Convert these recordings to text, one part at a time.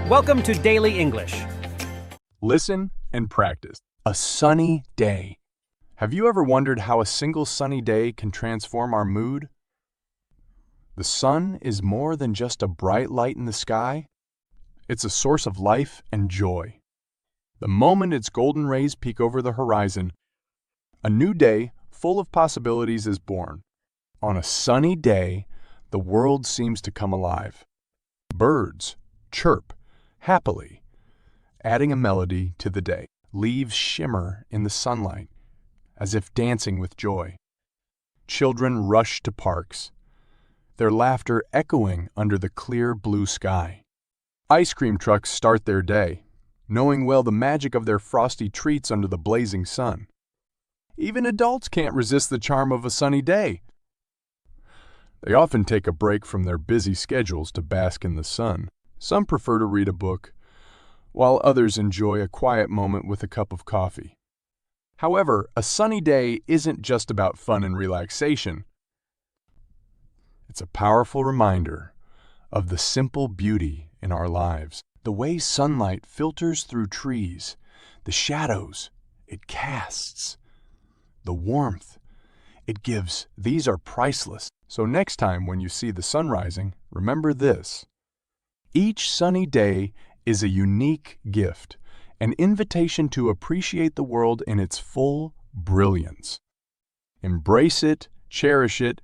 Welcome to Daily English. Listen and practice. A sunny day. Have you ever wondered how a single sunny day can transform our mood? The sun is more than just a bright light in the sky. It's a source of life and joy. The moment its golden rays peek over the horizon, a new day full of possibilities is born. On a sunny day, the world seems to come alive. Birds chirp happily, adding a melody to the day. Leaves shimmer in the sunlight, as if dancing with joy. Children rush to parks, their laughter echoing under the clear blue sky. Ice cream trucks start their day, knowing well the magic of their frosty treats under the blazing sun. Even adults can't resist the charm of a sunny day. They often take a break from their busy schedules to bask in the sun. Some prefer to read a book, while others enjoy a quiet moment with a cup of coffee. However, a sunny day isn't just about fun and relaxation. It's a powerful reminder of the simple beauty in our lives. The way sunlight filters through trees, the shadows it casts, the warmth it gives, these are priceless. So next time when you see the sun rising, remember this. Each sunny day is a unique gift, an invitation to appreciate the world in its full brilliance. Embrace it, cherish it,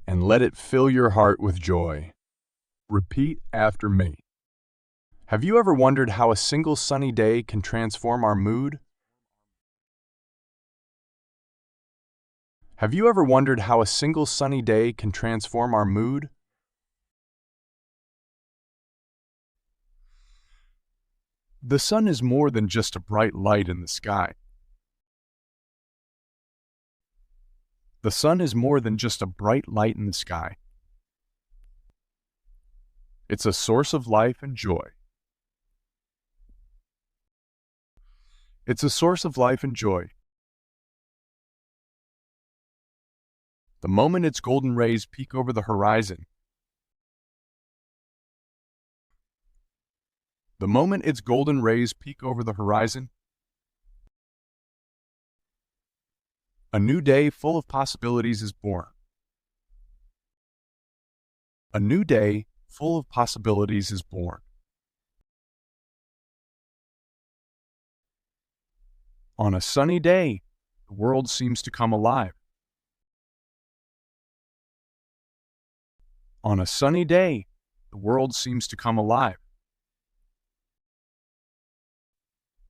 and let it fill your heart with joy. Repeat after me. Have you ever wondered how a single sunny day can transform our mood? Have you ever wondered how a single sunny day can transform our mood? The sun is more than just a bright light in the sky. The sun is more than just a bright light in the sky. It's a source of life and joy. It's a source of life and joy. The moment its golden rays peek over the horizon, the moment its golden rays peek over the horizon, a new day full of possibilities is born. A new day full of possibilities is born. On a sunny day, the world seems to come alive. On a sunny day, the world seems to come alive.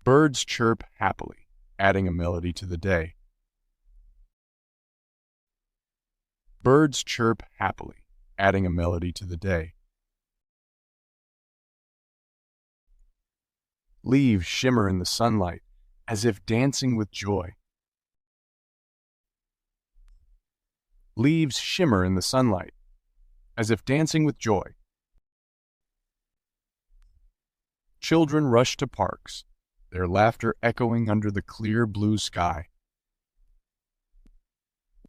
Birds chirp happily, adding a melody to the day. Birds chirp happily, adding a melody to the day. Leaves shimmer in the sunlight, as if dancing with joy. Leaves shimmer in the sunlight, as if dancing with joy. Children rush to parks, their laughter echoing under the clear blue sky.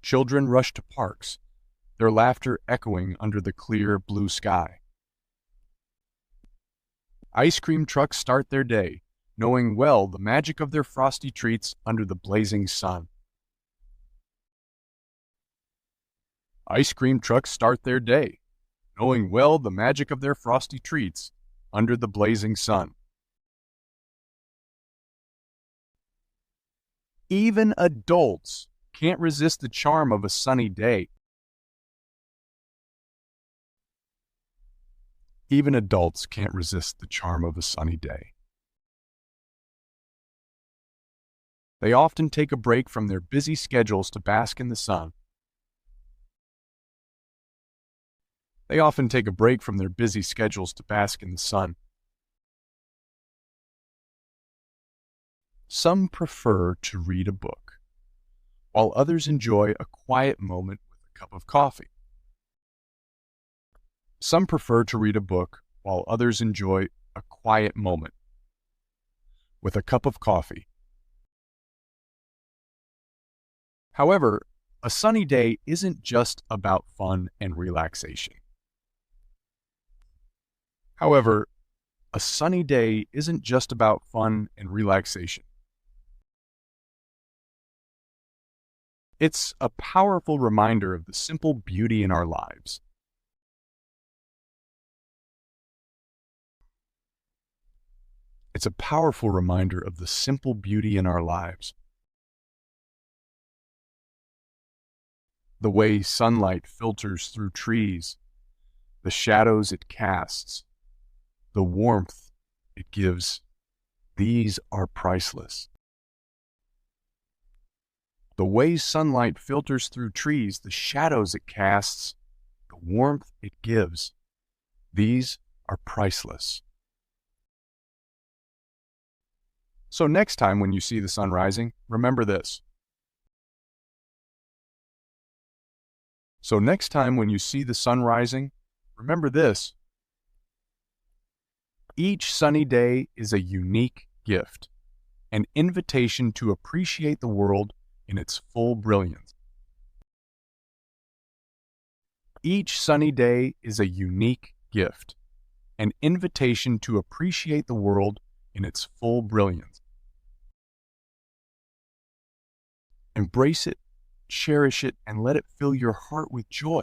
Children rush to parks, their laughter echoing under the clear blue sky. Ice cream trucks start their day, knowing well the magic of their frosty treats under the blazing sun. Ice cream trucks start their day, knowing well the magic of their frosty treats under the blazing sun. Even adults can't resist the charm of a sunny day. Even adults can't resist the charm of a sunny day. They often take a break from their busy schedules to bask in the sun. They often take a break from their busy schedules to bask in the sun. Some prefer to read a book, while others enjoy a quiet moment with a cup of coffee. Some prefer to read a book, while others enjoy a quiet moment with a cup of coffee. However, a sunny day isn't just about fun and relaxation. However, A sunny day isn't just about fun and relaxation. It's a powerful reminder of the simple beauty in our lives. It's a powerful reminder of the simple beauty in our lives. The way sunlight filters through trees, the shadows it casts, the warmth it gives, these are priceless. The way sunlight filters through trees, the shadows it casts, the warmth it gives, these are priceless. So next time when you see the sun rising, remember this. So next time when you see the sun rising, remember this. Each sunny day is a unique gift, an invitation to appreciate the world in its full brilliance. Each sunny day is a unique gift, an invitation to appreciate the world in its full brilliance. Embrace it, cherish it, and let it fill your heart with joy.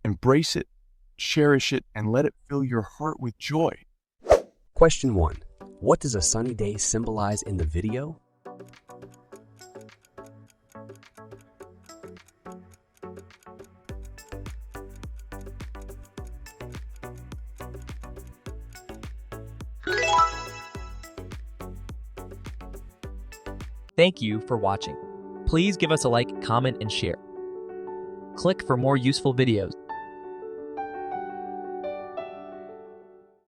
Embrace it, cherish it, and let it fill your heart with joy. Question 1. What does a sunny day symbolize in the video? Thank you for watching. Please give us a like, comment, and share. Click for more useful videos.